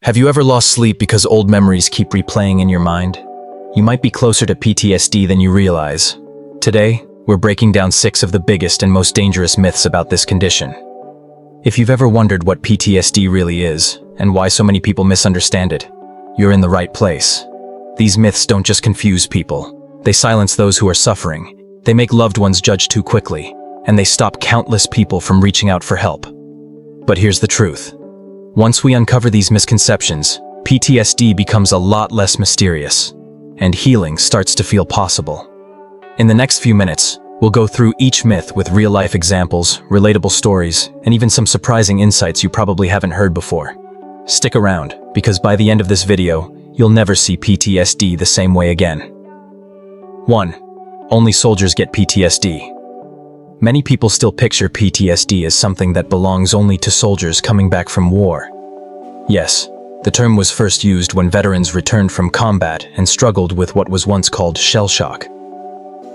Have you ever lost sleep because old memories keep replaying in your mind? You might be closer to PTSD than you realize. Today, we're breaking down 6 of the biggest and most dangerous myths about this condition. If you've ever wondered what PTSD really is, and why so many people misunderstand it, you're in the right place. These myths don't just confuse people. They silence those who are suffering. They make loved ones judge too quickly, and they stop countless people from reaching out for help. But here's the truth. Once we uncover these misconceptions, PTSD becomes a lot less mysterious, and healing starts to feel possible. In the next few minutes, we'll go through each myth with real-life examples, relatable stories, and even some surprising insights you probably haven't heard before. Stick around, because by the end of this video, you'll never see PTSD the same way again. 1. Only soldiers get PTSD. Many people still picture PTSD as something that belongs only to soldiers coming back from war. Yes, the term was first used when veterans returned from combat and struggled with what was once called shell shock.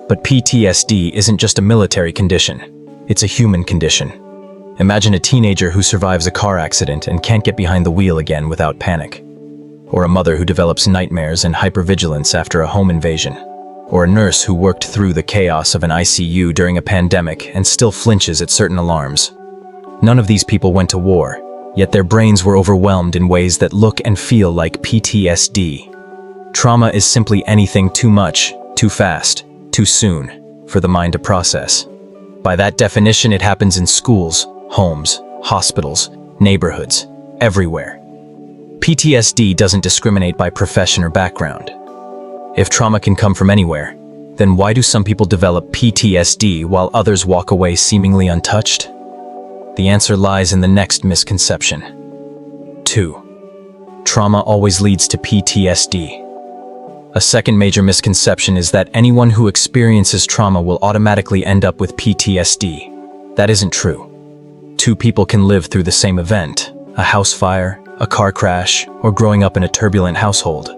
But PTSD isn't just a military condition, it's a human condition. Imagine a teenager who survives a car accident and can't get behind the wheel again without panic. Or a mother who develops nightmares and hypervigilance after a home invasion. Or a nurse who worked through the chaos of an ICU during a pandemic and still flinches at certain alarms. None of these people went to war, yet their brains were overwhelmed in ways that look and feel like PTSD. Trauma is simply anything too much, too fast, too soon, for the mind to process. By that definition, it happens in schools, homes, hospitals, neighborhoods, everywhere. PTSD doesn't discriminate by profession or background. If trauma can come from anywhere, then why do some people develop PTSD while others walk away seemingly untouched? The answer lies in the next misconception. 2. Trauma always leads to PTSD. A second major misconception is that anyone who experiences trauma will automatically end up with PTSD. That isn't true. 2 people can live through the same event, a house fire, a car crash, or growing up in a turbulent household,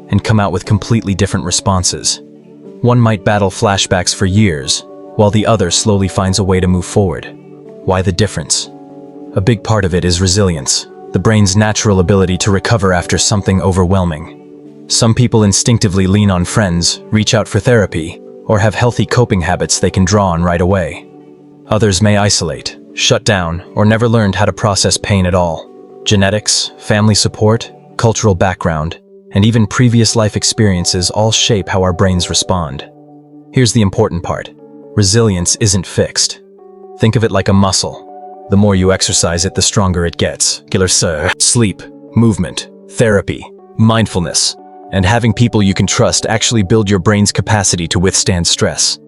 and come out with completely different responses. One might battle flashbacks for years, while the other slowly finds a way to move forward. Why the difference? A big part of it is resilience, the brain's natural ability to recover after something overwhelming. Some people instinctively lean on friends, reach out for therapy, or have healthy coping habits they can draw on right away. Others may isolate, shut down, or never learned how to process pain at all. Genetics, family support, cultural background, and even previous life experiences all shape how our brains respond. Here's the important part. Resilience isn't fixed. Think of it like a muscle. The more you exercise it, the stronger it gets. Sleep, movement, therapy, mindfulness, and having people you can trust actually build your brain's capacity to withstand stress.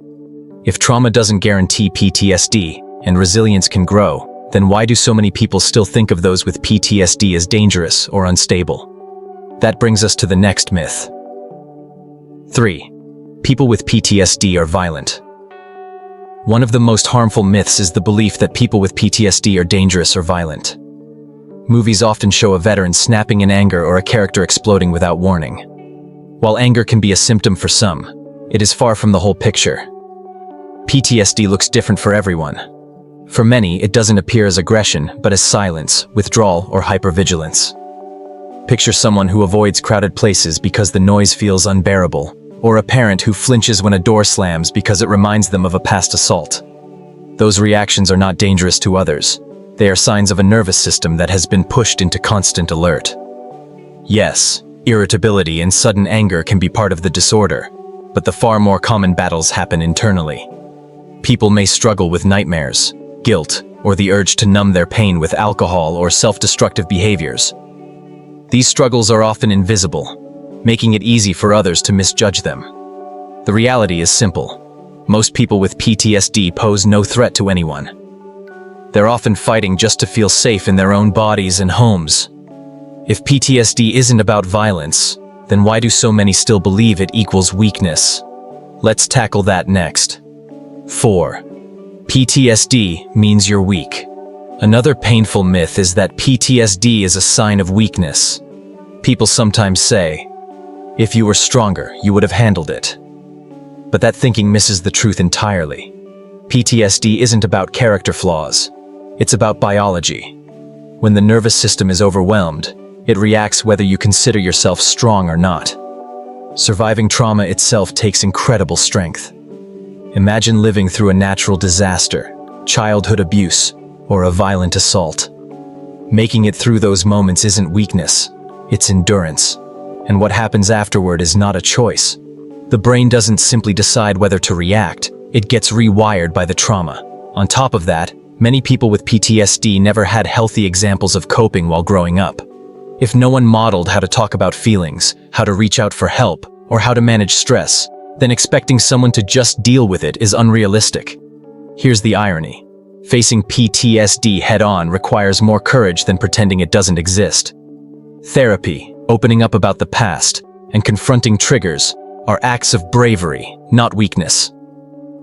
If trauma doesn't guarantee PTSD and resilience can grow, then why do so many people still think of those with PTSD as dangerous or unstable? That brings us to the next myth. 3. People with PTSD are violent. One of the most harmful myths is the belief that people with PTSD are dangerous or violent. Movies often show a veteran snapping in anger or a character exploding without warning. While anger can be a symptom for some, it is far from the whole picture. PTSD looks different for everyone. For many, it doesn't appear as aggression, but as silence, withdrawal, or hypervigilance. Picture someone who avoids crowded places because the noise feels unbearable, or a parent who flinches when a door slams because it reminds them of a past assault. Those reactions are not dangerous to others. They are signs of a nervous system that has been pushed into constant alert. Yes, irritability and sudden anger can be part of the disorder, but the far more common battles happen internally. People may struggle with nightmares, guilt, or the urge to numb their pain with alcohol or self-destructive behaviors. These struggles are often invisible, making it easy for others to misjudge them. The reality is simple. Most people with PTSD pose no threat to anyone. They're often fighting just to feel safe in their own bodies and homes. If PTSD isn't about violence, then why do so many still believe it equals weakness? Let's tackle that next. 4. PTSD means you're weak. Another painful myth is that PTSD is a sign of weakness. People sometimes say, if you were stronger, you would have handled it. But that thinking misses the truth entirely. PTSD isn't about character flaws. It's about biology. When the nervous system is overwhelmed, It reacts whether you consider yourself strong or not. Surviving trauma itself takes incredible strength. Imagine living through a natural disaster, childhood abuse, or a violent assault. Making it through those moments isn't weakness, it's endurance. And what happens afterward is not a choice. The brain doesn't simply decide whether to react, it gets rewired by the trauma. On top of that, many people with PTSD never had healthy examples of coping while growing up. If no one modeled how to talk about feelings, how to reach out for help, or how to manage stress, then expecting someone to just deal with it is unrealistic. Here's the irony. Facing PTSD head-on requires more courage than pretending it doesn't exist. Therapy, opening up about the past, and confronting triggers are acts of bravery, not weakness.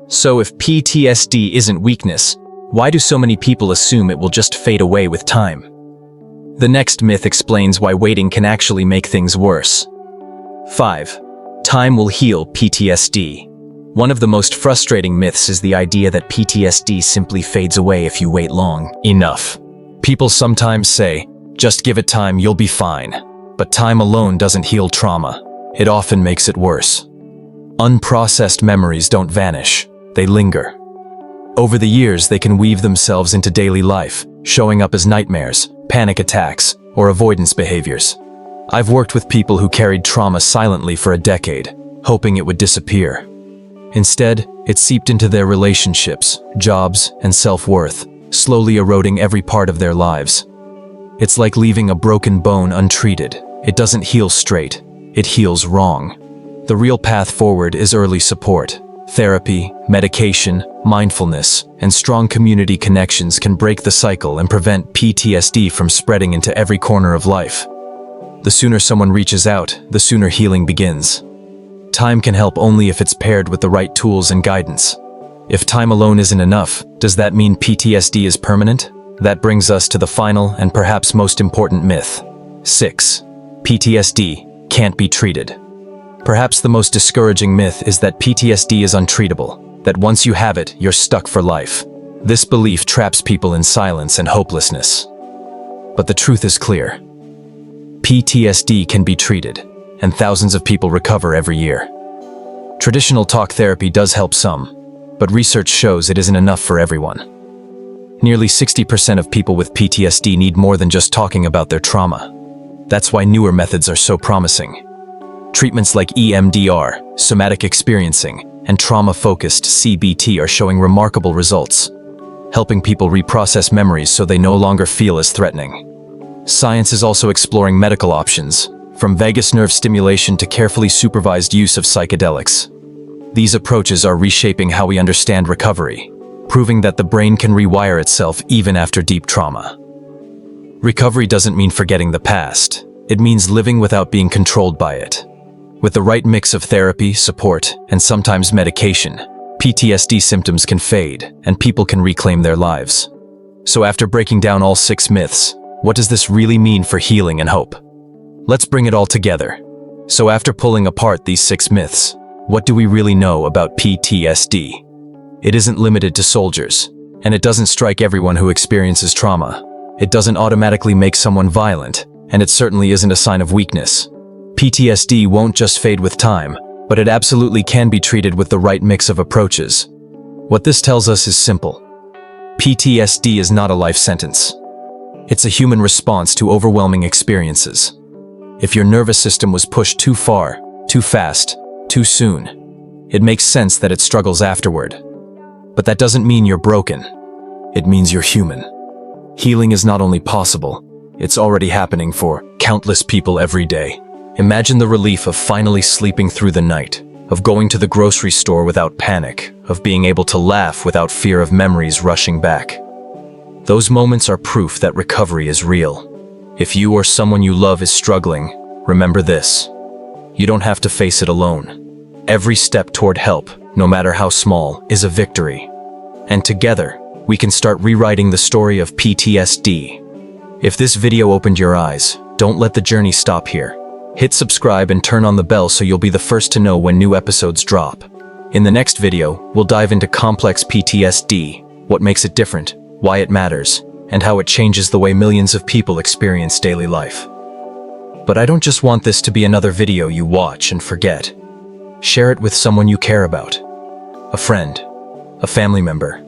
So if PTSD isn't weakness, why do so many people assume it will just fade away with time? The next myth explains why waiting can actually make things worse. 5. Time will heal PTSD. One of the most frustrating myths is the idea that PTSD simply fades away if you wait long enough. People sometimes say, just give it time, you'll be fine. But time alone doesn't heal trauma. It often makes it worse. Unprocessed memories don't vanish, they linger. Over the years, they can weave themselves into daily life, showing up as nightmares, panic attacks, or avoidance behaviors. I've worked with people who carried trauma silently for a decade, hoping it would disappear. Instead, it seeped into their relationships, jobs, and self-worth, slowly eroding every part of their lives. It's like leaving a broken bone untreated. It doesn't heal straight, it heals wrong. The real path forward is early support. Therapy, medication, mindfulness, and strong community connections can break the cycle and prevent PTSD from spreading into every corner of life. The sooner someone reaches out, the sooner healing begins. Time can help only if it's paired with the right tools and guidance. If time alone isn't enough, does that mean PTSD is permanent? That brings us to the final and perhaps most important myth. 6. PTSD can't be treated. Perhaps the most discouraging myth is that PTSD is untreatable, that once you have it, you're stuck for life. This belief traps people in silence and hopelessness. But the truth is clear. PTSD can be treated, and thousands of people recover every year. Traditional talk therapy does help some, but research shows it isn't enough for everyone. Nearly 60% of people with PTSD need more than just talking about their trauma. That's why newer methods are so promising. Treatments like EMDR, somatic experiencing, and trauma-focused CBT are showing remarkable results, helping people reprocess memories so they no longer feel as threatening. Science is also exploring medical options, from vagus nerve stimulation to carefully supervised use of psychedelics. These approaches are reshaping how we understand recovery, proving that the brain can rewire itself even after deep trauma. Recovery doesn't mean forgetting the past. It means living without being controlled by it. With the right mix of therapy, support, and sometimes medication, PTSD symptoms can fade and people can reclaim their lives. So after breaking down all 6 myths, what does this really mean for healing and hope? Let's bring it all together. So after pulling apart these 6 myths, what do we really know about PTSD? It isn't limited to soldiers, and it doesn't strike everyone who experiences trauma. It doesn't automatically make someone violent, and it certainly isn't a sign of weakness. PTSD won't just fade with time, but it absolutely can be treated with the right mix of approaches. What this tells us is simple. PTSD is not a life sentence. It's a human response to overwhelming experiences. If your nervous system was pushed too far, too fast, too soon, it makes sense that it struggles afterward. But that doesn't mean you're broken. It means you're human. Healing is not only possible, it's already happening for countless people every day. Imagine the relief of finally sleeping through the night, of going to the grocery store without panic, of being able to laugh without fear of memories rushing back. Those moments are proof that recovery is real. If you or someone you love is struggling, remember this. You don't have to face it alone. Every step toward help, no matter how small, is a victory. And together, we can start rewriting the story of PTSD. If this video opened your eyes, don't let the journey stop here. Hit subscribe and turn on the bell so you'll be the first to know when new episodes drop. In the next video, we'll dive into complex PTSD, what makes it different, why it matters, and how it changes the way millions of people experience daily life. But I don't just want this to be another video you watch and forget. Share it with someone you care about. A friend, a family member,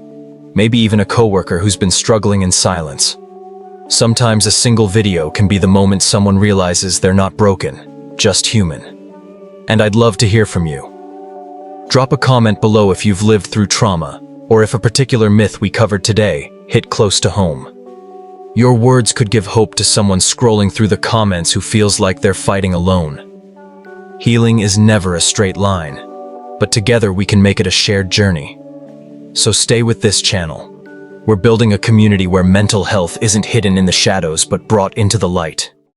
maybe even a coworker who's been struggling in silence. Sometimes a single video can be the moment someone realizes they're not broken, just human. And I'd love to hear from you. Drop a comment below if you've lived through trauma, or if a particular myth we covered today hit close to home. Your words could give hope to someone scrolling through the comments who feels like they're fighting alone. Healing is never a straight line, but together we can make it a shared journey. So stay with this channel. We're building a community where mental health isn't hidden in the shadows but brought into the light.